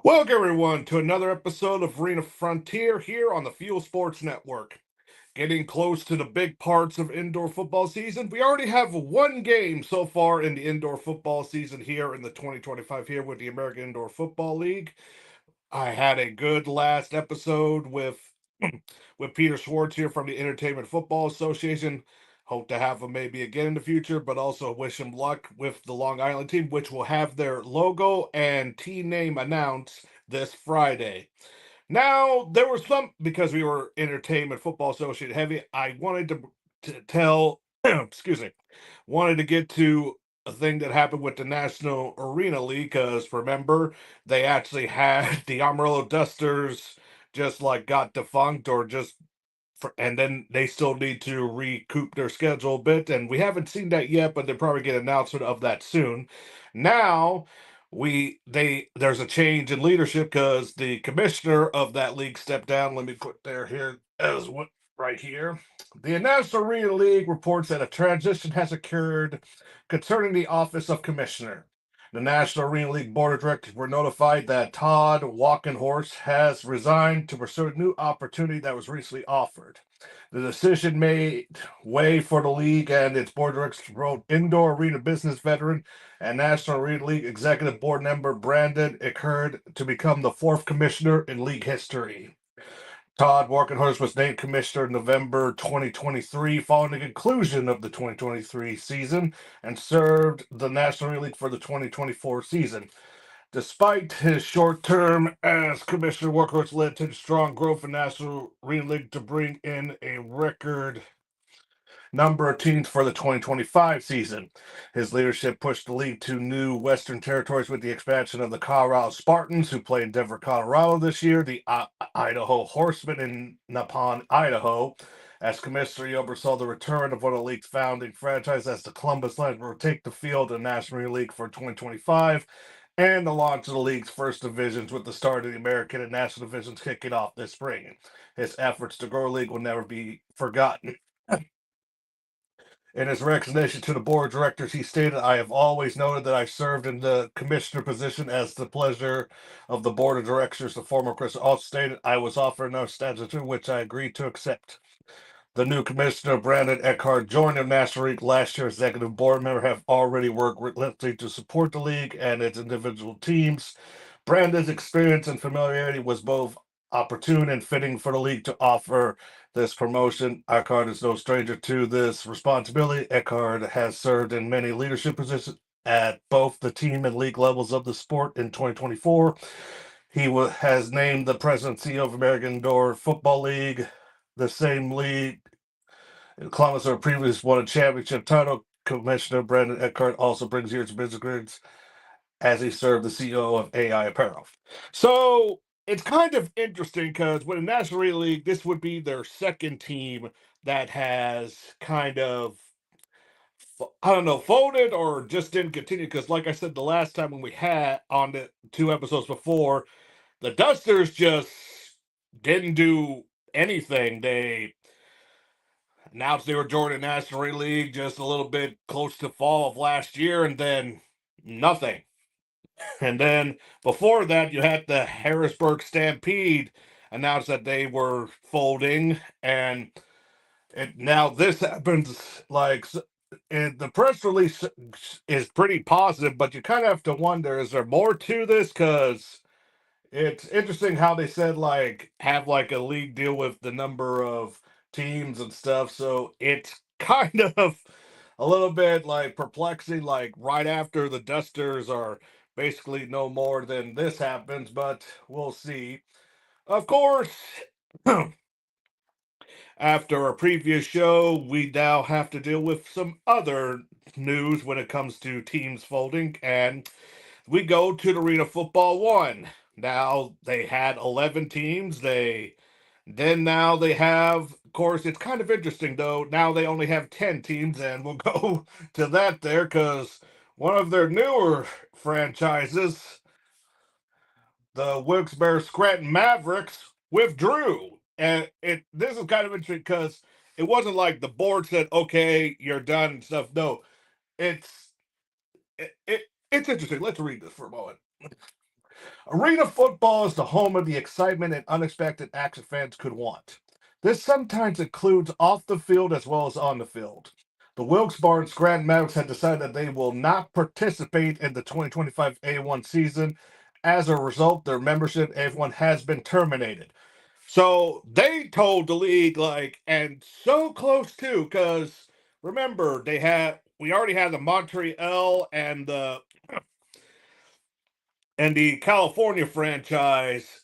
Welcome, everyone, to another episode of Arena Frontier here on the Fuel Sports Network. Getting close to the big parts of indoor football season. We already have one game so far in the indoor football season here in the 2025 here with the American Indoor Football League. I had a good last episode with with Peter Schwartz here from the Entertainment Football Association. Hope to have him maybe again in the future, but also wish him luck with the Long Island team, which will have their logo and team name announced this Friday. Now, there was some, because we were Entertainment Football Associate heavy, I wanted to tell, excuse me, wanted to get to a thing that happened with the National Arena League, because remember, they actually had the Amarillo Dusters just like got defunct or just and then they still need to recoup their schedule a bit, and we haven't seen that yet, but they'll probably get an announcement of that soon. Now there's a change in leadership because the commissioner of that league stepped down. Let me put there here as what right here. The National Arena League reports that a transition has occurred concerning the office of commissioner. The National Arena League Board of Directors were notified that Todd Walkenhorst has resigned to pursue a new opportunity that was recently offered. The decision made way for the league and its board of directors wrote indoor arena business veteran and National Arena League executive board member Brandon Eckerd to become the fourth commissioner in league history. Todd Walkenhorst was named commissioner in November 2023 following the conclusion of the 2023 season and served the National Arena League for the 2024 season. Despite his short term as commissioner, Walkenhorst led to strong growth in National Arena League to bring in a record number of teams for the 2025 season. His leadership pushed the league to new Western territories with the expansion of the Colorado Spartans, who play in Denver, Colorado this year, the Idaho Horsemen in Nippon, Idaho. As commissioner, he oversaw the return of one of the league's founding franchises as the Columbus Lions will take the field in the National League for 2025 and the launch of the league's first divisions with the start of the American and National divisions kicking off this spring. His efforts to grow the league will never be forgotten. In his resignation to the board of directors, he stated, I have always noted that I served in the commissioner position as the pleasure of the board of directors. The former Chris also stated, I was offered no statute which I agreed to accept. The new commissioner, Brandon Eckerd, joined the National League last year. Executive board member have already worked relentlessly to support the league and its individual teams. Brandon's experience and familiarity was both opportune and fitting for the league to offer this promotion. Eckerd is no stranger to this responsibility. Eckerd has served in many leadership positions at both the team and league levels of the sport in 2024. He has named the president and CEO of American Indoor Football League, the same league. Columbus previously won a championship title. Commissioner Brandon Eckerd also brings years of business experience as he served the CEO of AI Apparel. So it's kind of interesting because with the National Arena League, this would be their second team that has kind of, I don't know, folded or just didn't continue. Because, like I said, the last time when we had on the two episodes before, the Dusters just didn't do anything. They announced they were joining the National Arena League just a little bit close to fall of last year, and then nothing. And then before that, you had the Harrisburg Stampede announce that they were folding, and now this happens. And the press release is pretty positive, but you kind of have to wonder: is there more to this? Because it's interesting how they said have a league deal with the number of teams and stuff. So it's kind of a little bit perplexing. Like right after the Dusters are basically no more than this happens, but we'll see. Of course, after a previous show, we now have to deal with some other news when it comes to teams folding, and we go to the Arena Football 1. Now they had 11 teams. Now they have, of course, it's kind of interesting though. Now they only have 10 teams, and we'll go to that there because one of their newer franchises, the Wilkes-Barre Scranton Mavericks, withdrew. And this is kind of interesting because it wasn't like the board said, okay, you're done and stuff. No, it's it's interesting. Let's read this for a moment. Arena football is the home of the excitement and unexpected action fans could want. This sometimes includes off the field as well as on the field. The Wilkes-Barre and Scranton Mavericks have decided that they will not participate in the 2025 A1 season. As a result, their membership in AF1 has been terminated. So they told the league, like, and so close too, because remember, we already had the Montreal and the California franchise,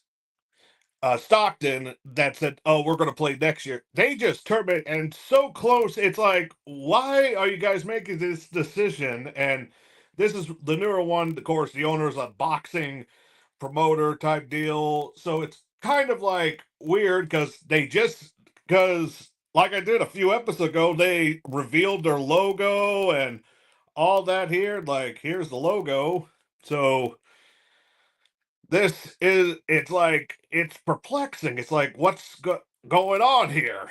Stockton, that said, "Oh, we're going to play next year." They just terminated, and so close. It's like, why are you guys making this decision? And this is the newer one. Of course, the owner is a boxing promoter type deal, so it's kind of like weird because like I did a few episodes ago, they revealed their logo and all that here. Like, here's the logo. So it's like, it's perplexing. It's like, what's going on here?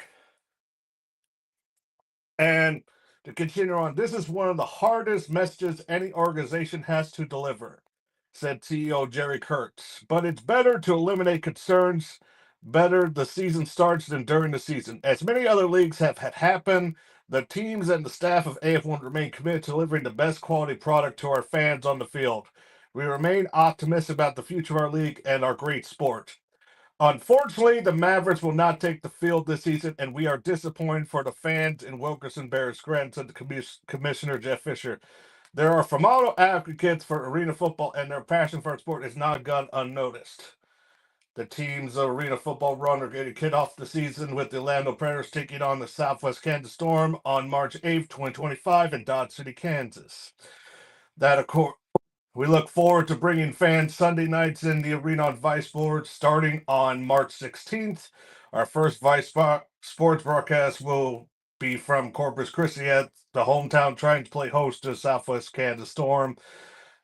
And to continue on, this is one of the hardest messages any organization has to deliver, said CEO Jerry Kurtz. But it's better to eliminate concerns better the season starts than during the season. As many other leagues have had happen, the teams and the staff of AF1 remain committed to delivering the best quality product to our fans on the field. We remain optimistic about the future of our league and our great sport. Unfortunately, the Mavericks will not take the field this season, and we are disappointed for the fans in Wilkerson Bears Grant, said the Commissioner Jeff Fisher. There are phenomenal advocates for arena football, and their passion for our sport is not gone unnoticed. The team's arena football run are getting kicked off the season with the Orlando Predators taking on the Southwest Kansas Storm on March 8th, 2025 in Dodge City, Kansas. That, of course, we look forward to bringing fans Sunday nights in the arena on Vice Sports starting on March 16th. Our first Vice Sports broadcast will be from Corpus Christi at the hometown, trying to play host to Southwest Kansas Storm.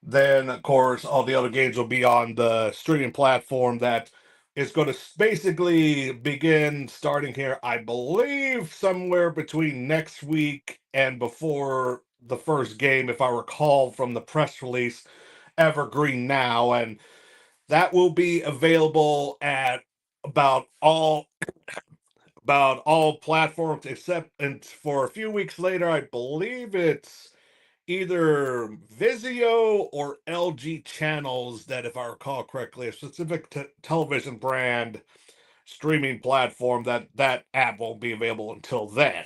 Then, of course, all the other games will be on the streaming platform that is going to basically begin starting here, I believe, somewhere between next week and before the first game, if I recall from the press release, Evergreen Now. And that will be available at about all platforms except, and for a few weeks later, I believe it's either Vizio or LG channels that, if I recall correctly, a specific television brand streaming platform, that app won't be available until then.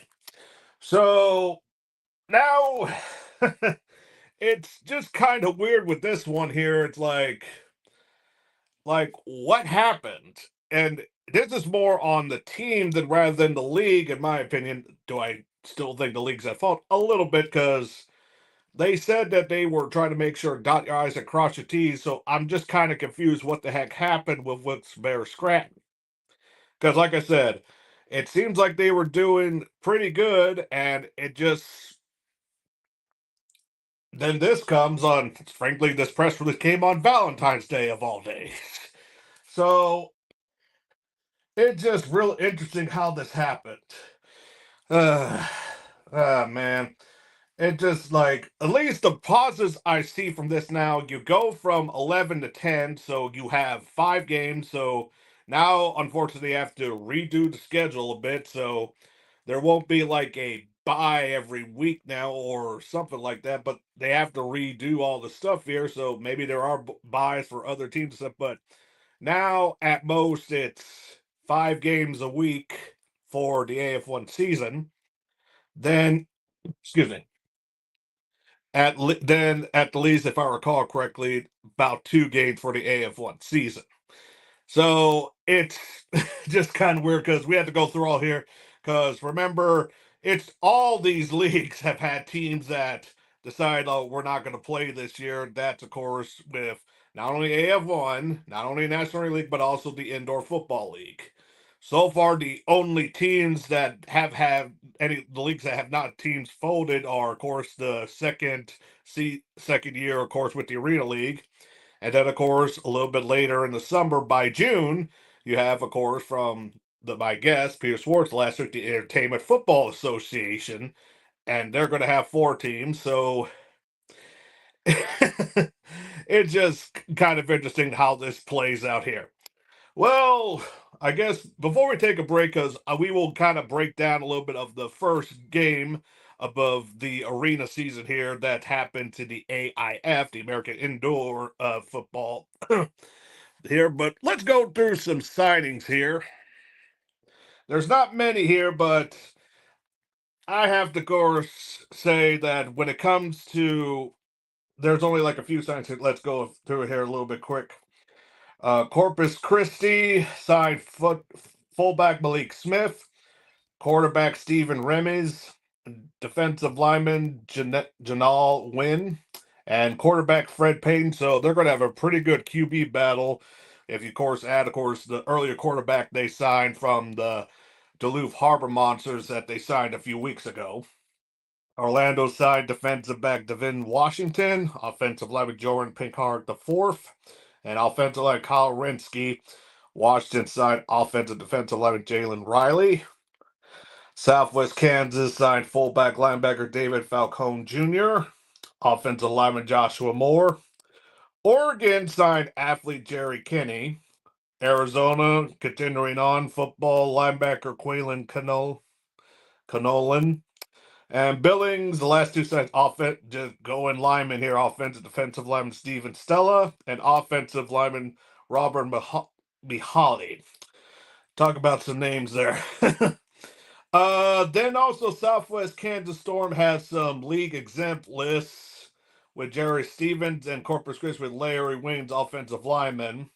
So now it's just kind of weird with this one here. It's like what happened? And this is more on the team than rather than the league, in my opinion. Do I still think the league's at fault? A little bit, because they said that they were trying to make sure dot your I's and cross your T's. So I'm just kind of confused what the heck happened with Wilkes-Barre Scranton. Because, like I said, it seems like they were doing pretty good, and it just, then this comes on, frankly, this press release came on Valentine's Day of all days. So it's just real interesting how this happened. Man. It just, like, at least the pauses I see from this now, you go from 11 to 10, so you have 5 games. So now, unfortunately, you have to redo the schedule a bit. So there won't be like a bye every week now or something like that, but they have to redo all the stuff here. So maybe there are byes for other teams and stuff, but now at most it's 5 games a week for the AF1 season. Then, excuse me. Then at the least, if I recall correctly, about 2 games for the AF1 season. So it's just kind of weird because we had to go through all here. Because remember, it's all these leagues have had teams that decide, oh, we're not going to play this year. That's, of course, with not only AF1, not only National League, but also the Indoor Football League. So far, the only teams that have had the leagues that have not teams folded are, of course, the second year, of course, with the Arena League. And then, of course, a little bit later in the summer, by June, you have, of course, from my guest, Peter Schwartz, last week, the Entertainment Football Association, and they're going to have 4 teams. So It's just kind of interesting how this plays out here. Well, I guess before we take a break, because we will kind of break down a little bit of the first game above the arena season here that happened to the AIF, the American Indoor Football here. But let's go through some signings here. There's not many here, but I have to, of course, say that when it comes to, there's only like a few signings. Let's go through it here a little bit quick. Corpus Christi signed fullback Malik Smith, quarterback Stephen Remes, defensive lineman Janal Wynn, and quarterback Fred Payton. So they're going to have a pretty good QB battle. If you, of course, add, of course, the earlier quarterback they signed from the Duluth Harbor Monsters that they signed a few weeks ago. Orlando side defensive back Devin Washington, offensive lineman Jordan Pinkhart the fourth, and offensive line Kyle Rinsky. Washington side offensive defensive lineman Jalen Riley. Southwest Kansas signed fullback linebacker David Falcone Jr., offensive lineman Joshua Moore. Oregon signed athlete Jerry Kinney. Arizona continuing on football linebacker Quaylen Canolan. And Billings, the last two sides, offense, just going lineman here, offensive defensive lineman Steven Stella, and offensive lineman Robert Mihaly. Talk about some names there. Then also Southwest Kansas Storm has some league exempt lists with Jerry Stevens and Corpus Christi with Larry Wings, offensive lineman.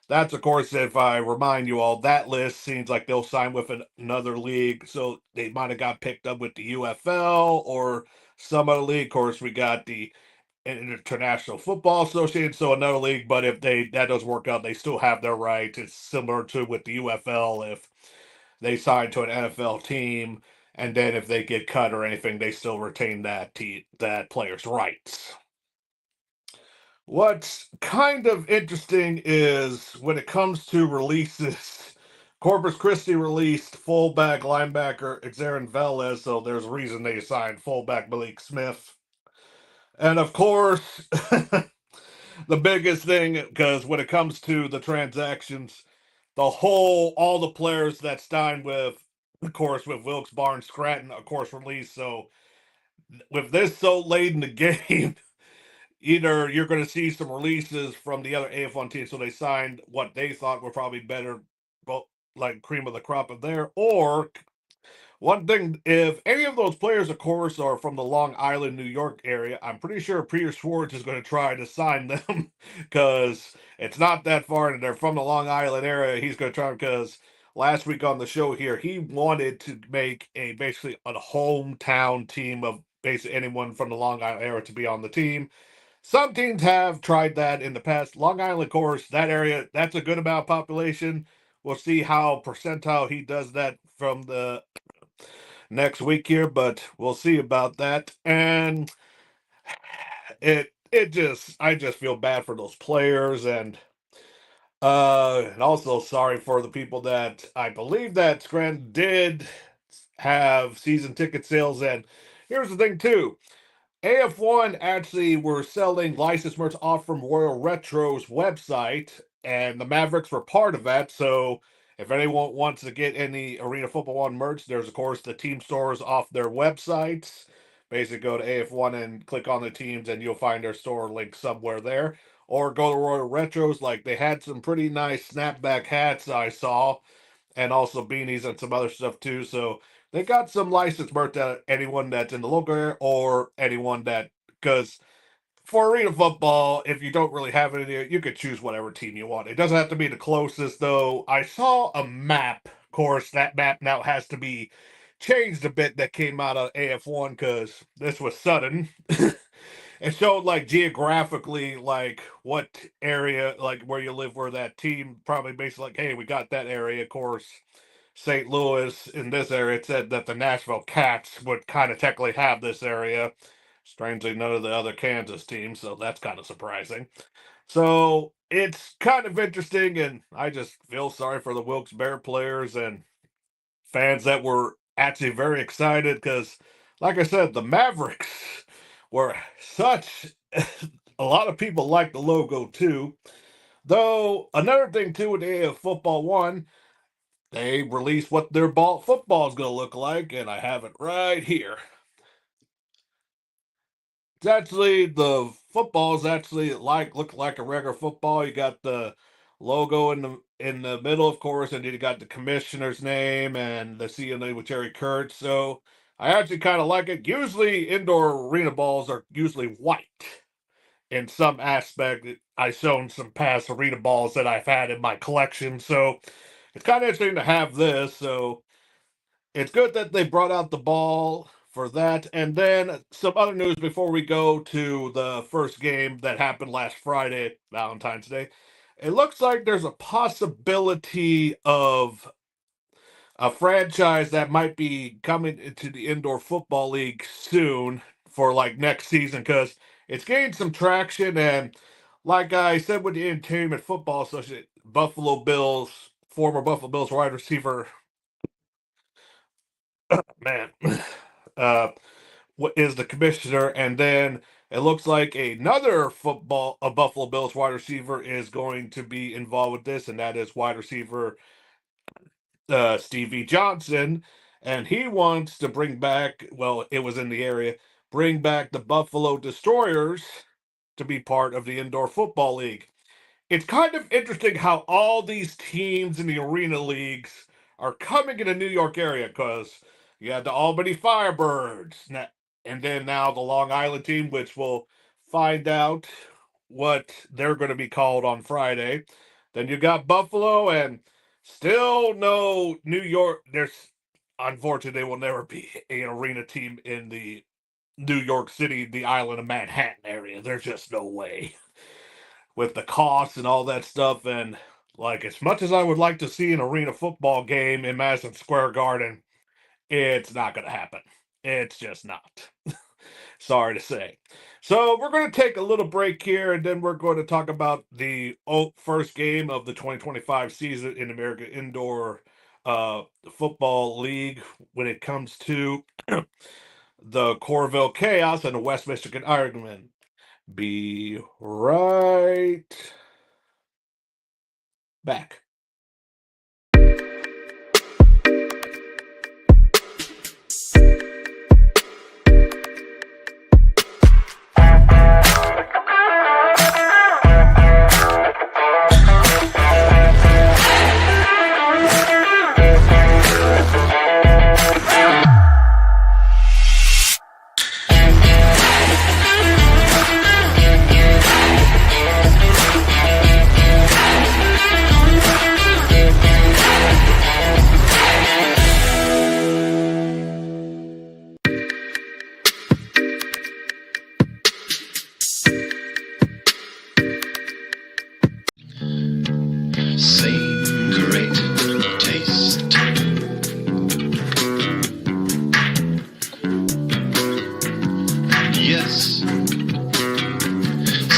That's, of course, if I remind you all, that list seems like they'll sign with another league. So they might have got picked up with the UFL or some other league. Of course, we got the International Football Association, so another league. But if that doesn't work out, they still have their right. It's similar to with the UFL. If they sign to an NFL team, and then if they get cut or anything, they still retain that player's rights. What's kind of interesting is when it comes to releases, Corpus Christi released fullback linebacker Xaron Velez, so there's a reason they signed fullback Malik Smith. And of course, the biggest thing, because when it comes to the transactions, all the players that signed with, of course, with Wilkes Barnes Scranton, of course, released. So with this so late in the game, either you're going to see some releases from the other AF1 teams, so they signed what they thought were probably better, like cream of the crop of there, or one thing, if any of those players, of course, are from the Long Island, New York area, I'm pretty sure Peter Schwartz is going to try to sign them because it's not that far and they're from the Long Island area. He's going to try because last week on the show here, he wanted to make basically a hometown team of basically anyone from the Long Island area to be on the team. Some teams have tried that in the past. Long Island, of course, that area, that's a good amount of population. We'll see how percentile he does that from the next week here, but we'll see about that. And I just feel bad for those players and also sorry for the people that I believe that Scranton did have season ticket sales. And here's the thing too. AF1 actually were selling licensed merch off from Royal Retro's website, and the Mavericks were part of that. So if anyone wants to get any Arena Football One merch, there's, of course, the team stores off their websites. Basically, go to AF1 and click on the teams, and you'll find their store link somewhere there. Or go to Royal Retros. Like, they had some pretty nice snapback hats I saw, and also beanies and some other stuff too. So they got some license merch that anyone that's in the local area or anyone that, because for arena football, if you don't really have it in you could choose whatever team you want. It doesn't have to be the closest, though. I saw a map. Of course, that map now has to be changed a bit that came out of AF1 because this was sudden. It showed like geographically like what area, like where you live, where that team probably basically like, hey, we got that area. Of course, St. Louis in this area, it said that the Nashville Cats would kind of technically have this area. Strangely, none of the other Kansas teams, so that's kind of surprising. So it's kind of interesting, and I just feel sorry for the Wilkes Bear players and fans that were actually very excited because, like I said, the Mavericks were such a lot of people like the logo too. Though another thing too with AF Football One, they released what their ball football is going to look like, and I have it right here. It's actually the football is actually look like a regular football. You got the logo in the middle, of course, and you got the commissioner's name and the CNA with Jerry Kurtz. So I actually kind of like it. Usually, indoor arena balls are usually white in some aspect. I've shown some past arena balls that I've had in my collection, so it's kind of interesting to have this. So it's good that they brought out the ball for that. And then some other news before we go to the first game that happened last Friday, Valentine's Day. It looks like there's a possibility of a franchise that might be coming into the indoor football league soon for like next season because it's gained some traction. And like I said with the Entertainment Football Association, Buffalo Bills, former Buffalo Bills wide receiver, man, uh, what is the commissioner, and then it looks like a Buffalo Bills wide receiver is going to be involved with this, and that is wide receiver Stevie Johnson, and he wants to bring back. Well, it was in the area. Bring back the Buffalo Destroyers to be part of the indoor football league. It's kind of interesting how all these teams in the arena leagues are coming in the New York area because you had the Albany Firebirds, and then now the Long Island team, which we'll find out what they're going to be called on Friday. Then you got Buffalo, and still no New York. There's unfortunately there will never be an arena team in the New York City, the island of Manhattan area. There's just no way with the costs and all that stuff. And like, as much as I would like to see an arena football game in Madison Square Garden, it's not going to happen. It's just not. Sorry to say. So we're going to take a little break here, and then we're going to talk about the first game of the 2025 season in American Indoor Football League when it comes to the Corville Chaos and the West Michigan Ironmen. Be right back. Same great taste. Yes,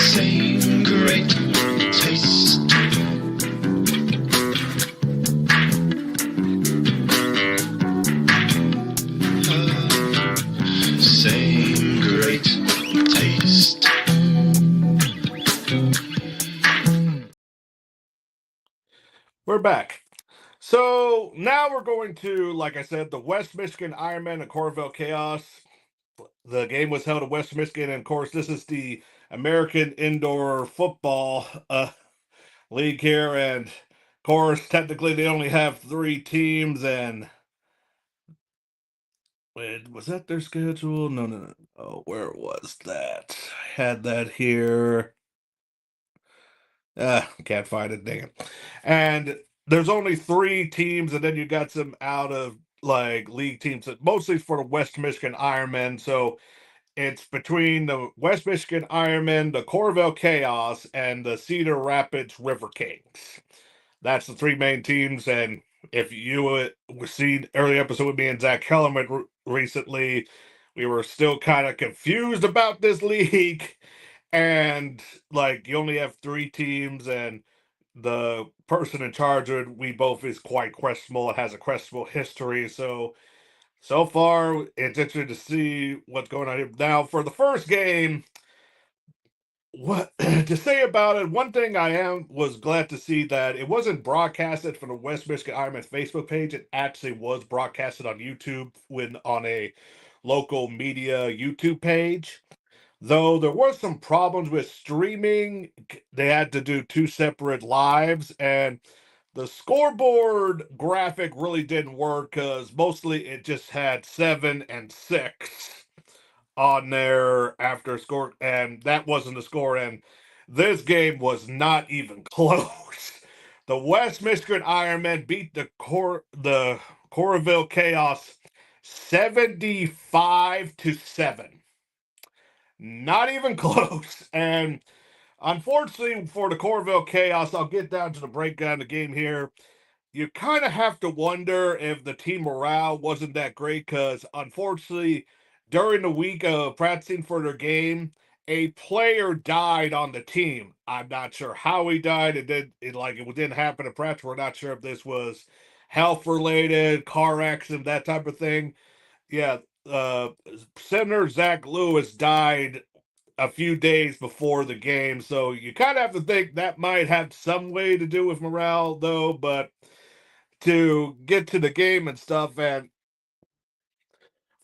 same great taste. Same great taste. We're back. So now we're going to, like I said, the West Michigan Ironman and Corville Chaos. The game was held in West Michigan, and of course, this is the American Indoor Football League here. And of course, technically, they only have 3 teams. And wait, was that their schedule? No. Oh, where was that? I had that here. Can't find it, dang it. And there's only 3 teams, and then you got some out of like league teams, mostly for the West Michigan Ironmen. So it's between the West Michigan Ironmen, the Corville Chaos, and the Cedar Rapids River Kings. That's the 3 main teams. And if you seen early episode with me and Zach Kellerman recently, we were still kind of confused about this league. And like, you only have 3 teams, and the person in charge of it, we both is quite questionable. It has a questionable history. So So far, it's interesting to see what's going on here. Now, for the first game, what to say about it? One thing was glad to see that it wasn't broadcasted from the West Michigan Ironman Facebook page. It actually was broadcasted on YouTube when on a local media YouTube page. Though there were some problems with streaming, they had to do two separate lives, and the scoreboard graphic really didn't work because mostly it just had 7 and 6 on there after score, and that wasn't the score. And this game was not even close. The West Michigan Ironmen beat the Coralville Chaos 75-7. Not even close. And unfortunately for the Coralville Chaos, I'll get down to the breakdown of the game here. You kind of have to wonder if the team morale wasn't that great because, unfortunately, during the week of practicing for their game, a player died on the team. I'm not sure how he died. It didn't happen in practice. We're not sure if this was health related, car accident, that type of thing. Yeah, uh, Senator Zach Lewis died a few days before the game, so you kind of have to think that might have some way to do with morale, though. But to get to the game and stuff. And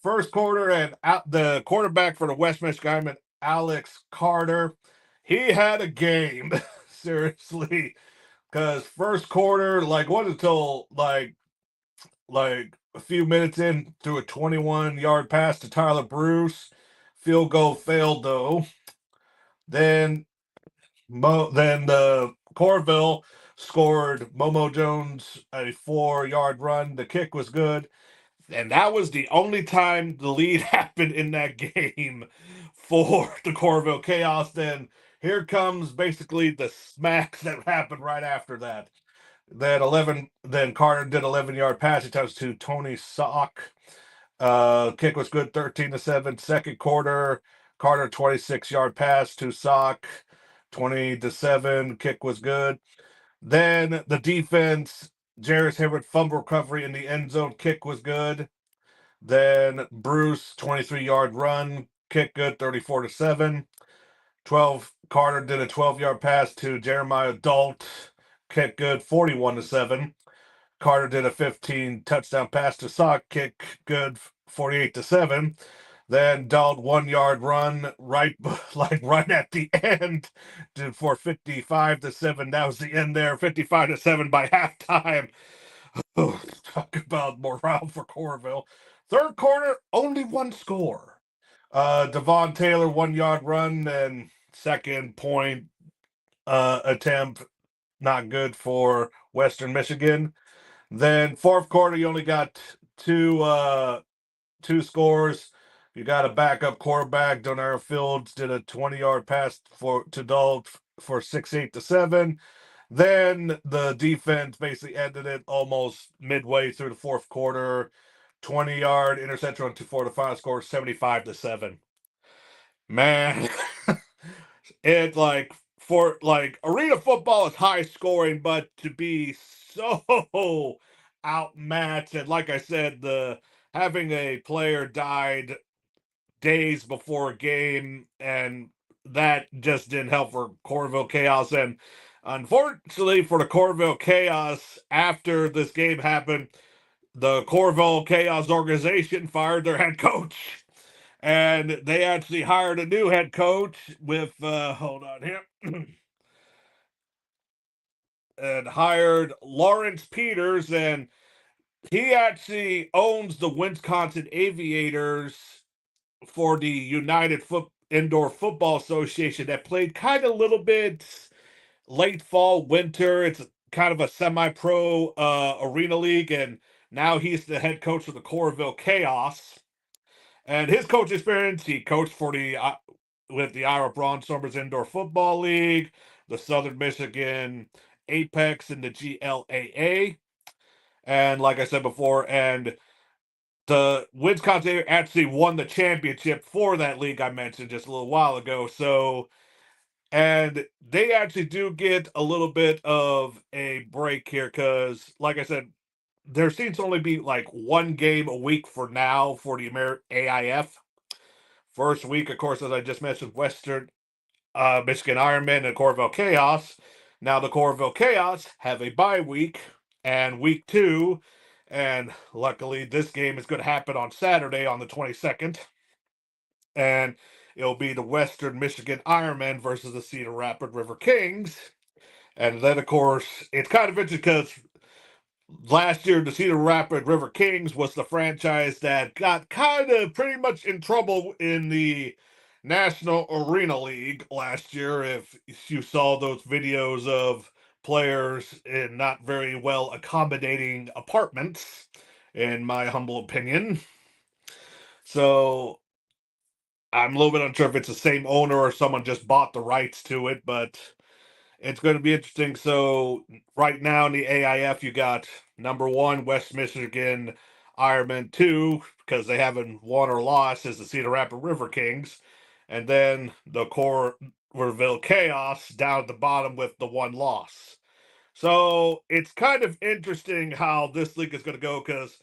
first quarter, and out the quarterback for the West Michigan, Alex Carter, he had a game. Seriously, because first quarter, like wasn't until like a few minutes in to a 21-yard pass to Tyler Bruce. Field goal failed though. Then then the Corville scored Momo Jones a 4-yard run. The kick was good. And that was the only time the lead happened in that game for the Corville Chaos. Then here comes basically the smacks that happened right after that. Then Carter did 11-yard pass touch to Tony Sock. Kick was good, 13-7. Second quarter, Carter 26-yard pass to Sock, 20-7. Kick was good. Then the defense, Jarris Hibbert fumble recovery in the end zone. Kick was good. Then Bruce 23-yard run, kick good, 34-7. 12 Carter did a 12-yard pass to Jeremiah Dalt, kick good, 41-7. Carter did a 15 touchdown pass to Sock, kick good, 48-7. Then Dalt 1-yard run right right at the end for 55-7. That was the end there, 55-7 by halftime. Oh, talk about morale for Corville. Third quarter, only one score. Devon Taylor 1-yard run and second point attempt, not good for Western Michigan. Then fourth quarter, you only got two scores. You got a backup quarterback. Donaire Fields did a 20-yard pass to Dalt for 6-8-7. Then the defense basically ended it almost midway through the fourth quarter. 20-yard interception for the final score, 75-7. Man, it for arena football is high scoring, but to be so outmatched, and like I said, the having a player died days before a game, and that just didn't help for Coralville Chaos. And unfortunately for the Coralville Chaos, after this game happened, the Coralville Chaos organization fired their head coach. And they actually hired a new head coach with, hold on here, and hired Lawrence Peters. And he actually owns the Wisconsin Aviators for the Indoor Football Association that played kind of a little bit late fall, winter. It's kind of a semi-pro arena league, and now he's the head coach of the Coralville Chaos. And his coach experience, he coached for the with the Iowa Brownstormers Indoor Football League, the Southern Michigan Apex, and the GLAA. And like I said before, and the Wisconsin actually won the championship for that league I mentioned just a little while ago. So, and they actually do get a little bit of a break here because, like I said, there seems to only be like one game a week for now for the AIF. First week, of course, as I just mentioned, Western Michigan Ironman and Corville Chaos. Now the Corville Chaos have a bye week and week 2, and luckily this game is going to happen on Saturday on the 22nd, and it'll be the Western Michigan Ironman versus the Cedar Rapids River Kings. And then, of course, it's kind of interesting because last year the Cedar Rapids River Kings was the franchise that got kind of pretty much in trouble in the National Arena League last year. If you saw those videos of players in not very well accommodating apartments, in my humble opinion. So I'm a little bit unsure if it's the same owner or someone just bought the rights to it, but it's going to be interesting. So right now in the AIF, you got number 1 West Michigan Ironman 2 because they haven't won or lost is the Cedar Rapids River Kings, and then the Corville Chaos down at the bottom with the 1 loss. So it's kind of interesting how this league is going to go because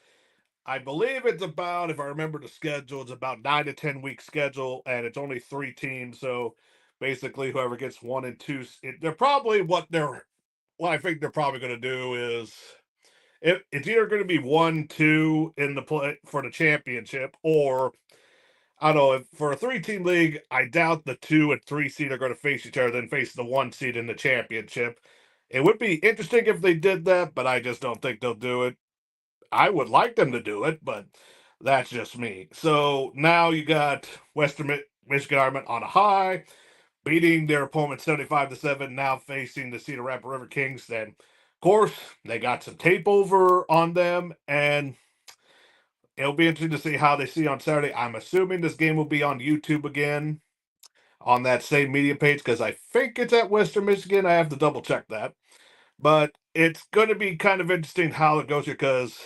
I believe it's about, if I remember the schedule, it's about 9 to 10 week schedule, and it's only 3 teams. So basically, whoever gets 1 and 2, they're probably what I think they're probably going to do is it's either going to be 1-2 in the play for the championship, or I don't know. If for a 3 team league, I doubt the 2 and 3 seed are going to face each other, then face the 1 seed in the championship. It would be interesting if they did that, but I just don't think they'll do it. I would like them to do it, but that's just me. So now you got Michigan Ironman on a high, beating their opponent 75-7, now facing the Cedar Rapids River Kings. Then, of course, they got some tape over on them, and it'll be interesting to see how they see on Saturday. I'm assuming this game will be on YouTube again on that same media page because I think it's at Western Michigan. I have to double check that. But it's going to be kind of interesting how it goes here because,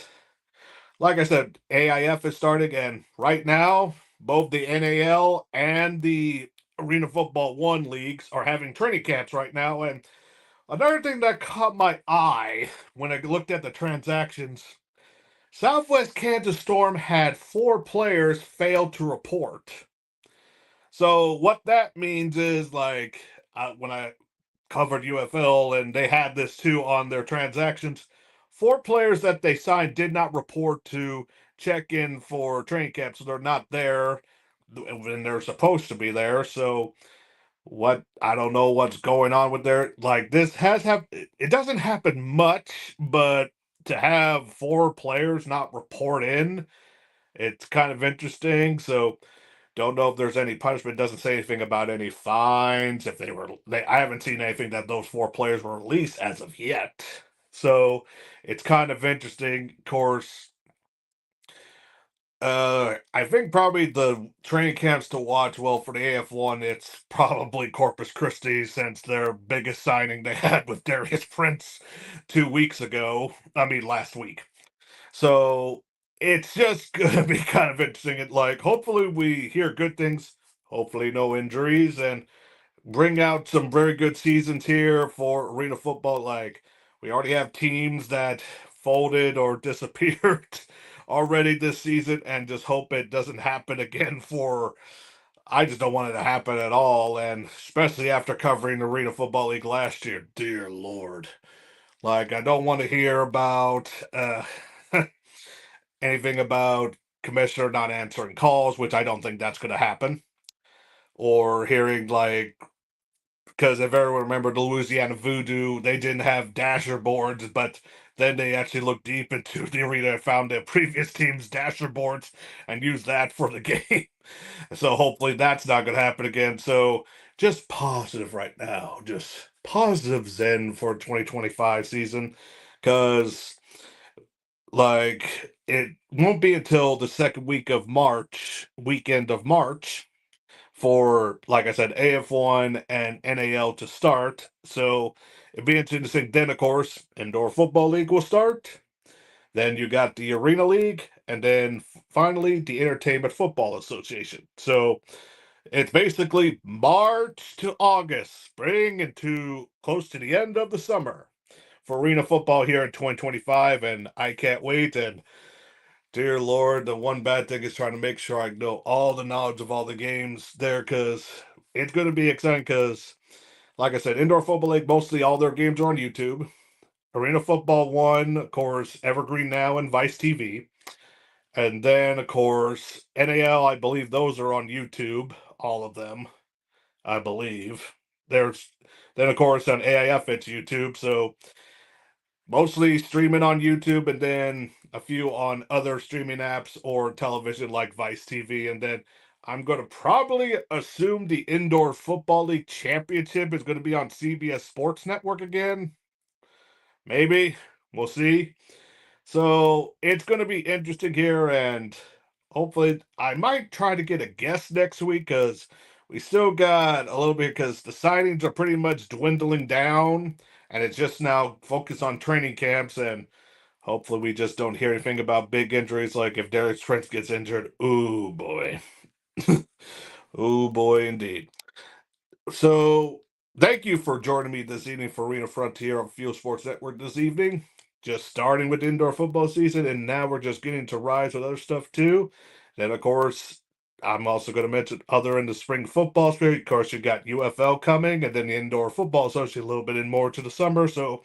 like I said, AIF is starting, and right now, both the NAL and the Arena Football 1 leagues are having training camps right now. And another thing that caught my eye when I looked at the transactions, Southwest Kansas Storm had 4 players fail to report. So what that means is, like, when I covered UFL and they had this too on their transactions, 4 players that they signed did not report to check in for training camp, so they're not there when they're supposed to be there. So what, I don't know what's going on with their, like, this has happened. It doesn't happen much, but to have 4 players not report in, it's kind of interesting. So don't know if there's any punishment. Doesn't say anything about any fines. If I haven't seen anything that those 4 players were released as of yet. So it's kind of interesting. Of course, I think probably the training camps to watch. Well, for the AF1, it's probably Corpus Christi since their biggest signing they had with Darius Prince 2 weeks ago. I mean, last week. So it's just gonna be kind of interesting. And like, hopefully, we hear good things. Hopefully, no injuries, and bring out some very good seasons here for arena football. Like, we already have teams that folded or disappeared already this season, and just hope it doesn't happen again for. I just don't want it to happen at all, and especially after covering the Arena Football League last year. Dear Lord. Like, I don't want to hear about anything about commissioner not answering calls, which I don't think that's going to happen, or hearing like, because if everyone remember the Louisiana Voodoo, they didn't have dasher boards, but then they actually looked deep into the arena and found the previous team's dasher boards and used that for the game. So hopefully that's not going to happen again. So just positive right now, just positive zen for 2025 season, because like it won't be until the second weekend of March, for, like I said, AF1 and NAL to start. So it'd be interesting to see. Then, of course, Indoor Football League will start. Then you got the Arena League, and then finally the Entertainment Football Association. So it's basically March to August, spring into close to the end of the summer for arena football here in 2025, and I can't wait. And dear Lord, the one bad thing is trying to make sure I know all the knowledge of all the games there because it's going to be exciting. Because, like I said, Indoor Football League, mostly all their games are on YouTube. Arena Football 1, of course, Evergreen Now and Vice TV. And then, of course, NAL, I believe those are on YouTube, all of them, I believe. There's then, of course, on AIF, it's YouTube. So mostly streaming on YouTube and then a few on other streaming apps or television like Vice TV. And then I'm going to probably assume the Indoor Football League Championship is going to be on CBS Sports Network again. Maybe. We'll see. So it's going to be interesting here, and hopefully, I might try to get a guest next week because we still got a little bit because the signings are pretty much dwindling down, and it's just now focused on training camps. And hopefully, we just don't hear anything about big injuries like if Derek Trent gets injured. Ooh, boy. Ooh, boy, indeed. So, thank you for joining me this evening for Arena Frontier on Field Sports Network this evening. Just starting with indoor football season, and now we're just getting to rise with other stuff too. Then, of course, I'm also going to mention other in the spring football spirit. Of course, you got UFL coming, and then the indoor football association a little bit in more to the summer. So,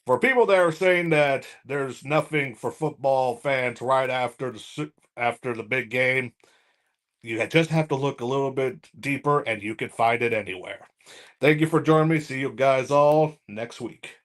for people that are saying that there's nothing for football fans right after the big game, you just have to look a little bit deeper and you can find it anywhere. Thank you for joining me. See you guys all next week.